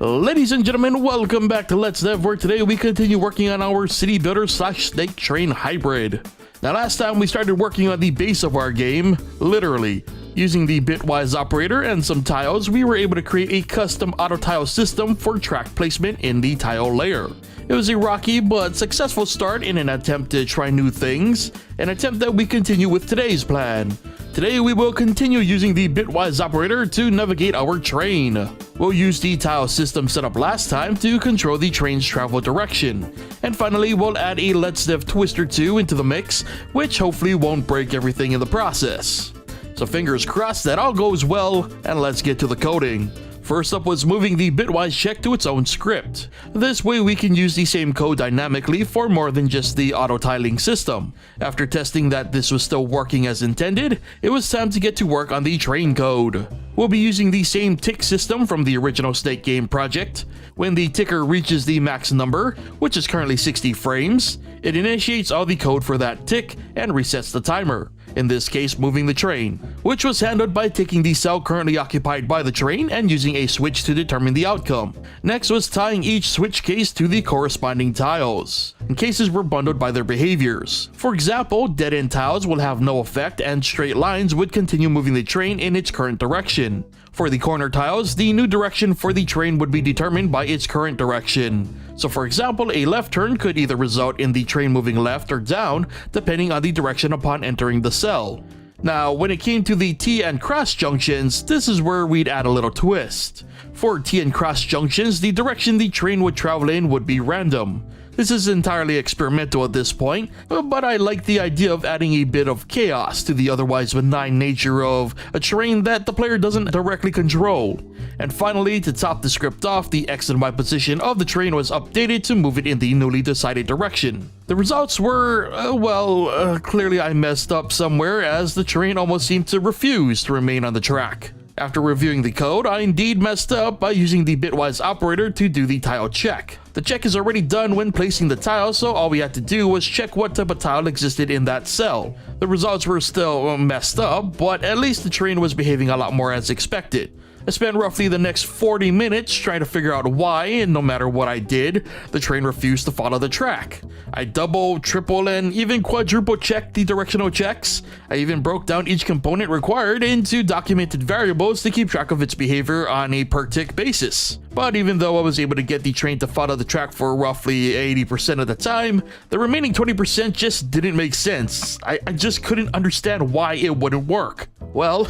Ladies and gentlemen, welcome back to Let's Dev, where today we continue working on our city builder / snake train hybrid. Now last time we started working on the base of our game, literally. Using the bitwise operator and some tiles, we were able to create a custom auto tile system for track placement in the tile layer. It was a rocky but successful start in an attempt to try new things, an attempt that we continue with today's plan. Today we will continue using the bitwise operator to navigate our train. We'll use the tile system set up last time to control the train's travel direction. And finally, we'll add a Let's Dev twist or two into the mix, which hopefully won't break everything in the process. So fingers crossed that all goes well, and let's get to the coding. First up was moving the bitwise check to its own script. This way we can use the same code dynamically for more than just the auto tiling system. After testing that this was still working as intended, it was time to get to work on the train code. We'll be using the same tick system from the original Snake game project. When the ticker reaches the max number, which is currently 60 frames, it initiates all the code for that tick and resets the timer. In this case, moving the train, which was handled by taking the cell currently occupied by the train and using a switch to determine the outcome. Next was tying each switch case to the corresponding tiles, and cases were bundled by their behaviors. For example, dead-end tiles will have no effect and straight lines would continue moving the train in its current direction. For the corner tiles, the new direction for the train would be determined by its current direction. So for example, a left turn could either result in the train moving left or down, depending on the direction upon entering the cell. Now, when it came to the T and cross junctions, this is where we'd add a little twist. For T and cross junctions, the direction the train would travel in would be random. This is entirely experimental at this point, but I like the idea of adding a bit of chaos to the otherwise benign nature of a train that the player doesn't directly control. And finally, to top the script off, the X and Y position of the train was updated to move it in the newly decided direction. The results were, clearly I messed up somewhere, as the train almost seemed to refuse to remain on the track. After reviewing the code, I indeed messed up by using the bitwise operator to do the tile check. The check is already done when placing the tile, so all we had to do was check what type of tile existed in that cell. The results were still messed up, but at least the train was behaving a lot more as expected. I spent roughly the next 40 minutes trying to figure out why, and no matter what I did, the train refused to follow the track. I double, triple, and even quadruple checked the directional checks. I even broke down each component required into documented variables to keep track of its behavior on a per tick basis. But even though I was able to get the train to follow the track for roughly 80% of the time, the remaining 20% just didn't make sense. I just couldn't understand why it wouldn't work. Well,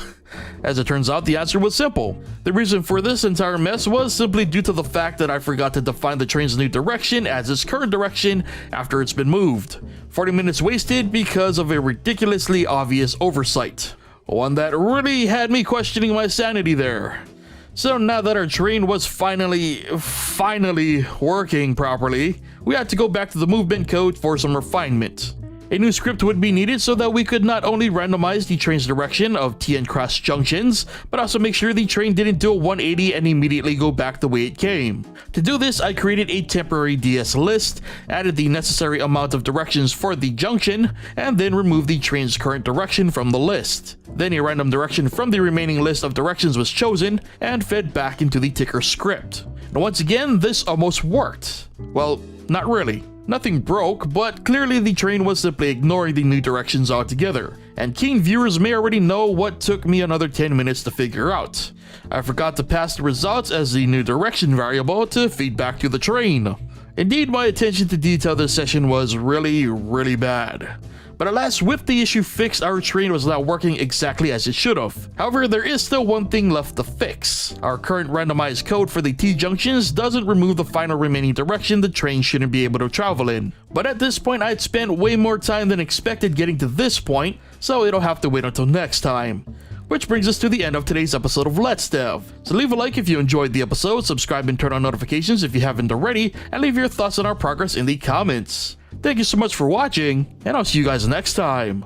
as it turns out, the answer was simple. The reason for this entire mess was simply due to the fact that I forgot to define the train's new direction as its current direction after it's been moved. 40 minutes wasted because of a ridiculously obvious oversight. One that really had me questioning my sanity there. So now that our train was finally working properly, we had to go back to the movement code for some refinement. A new script would be needed so that we could not only randomize the train's direction of T and cross junctions, but also make sure the train didn't do a 180 and immediately go back the way it came. To do this, I created a temporary DS list, added the necessary amount of directions for the junction, and then removed the train's current direction from the list. Then a random direction from the remaining list of directions was chosen and fed back into the ticker script. And once again, this almost worked. Well, not really. Nothing broke, but clearly the train was simply ignoring the new directions altogether, and keen viewers may already know what took me another 10 minutes to figure out. I forgot to pass the results as the new direction variable to feed back to the train. Indeed, my attention to detail this session was really bad. But alas, with the issue fixed, our train was now working exactly as it should have. However, there is still one thing left to fix. Our current randomized code for the T-junctions doesn't remove the final remaining direction the train shouldn't be able to travel in. But at this point, I'd spent way more time than expected getting to this point, so it'll have to wait until next time. Which brings us to the end of today's episode of Let's Dev. So leave a like if you enjoyed the episode, subscribe and turn on notifications if you haven't already, and leave your thoughts on our progress in the comments. Thank you so much for watching, and I'll see you guys next time.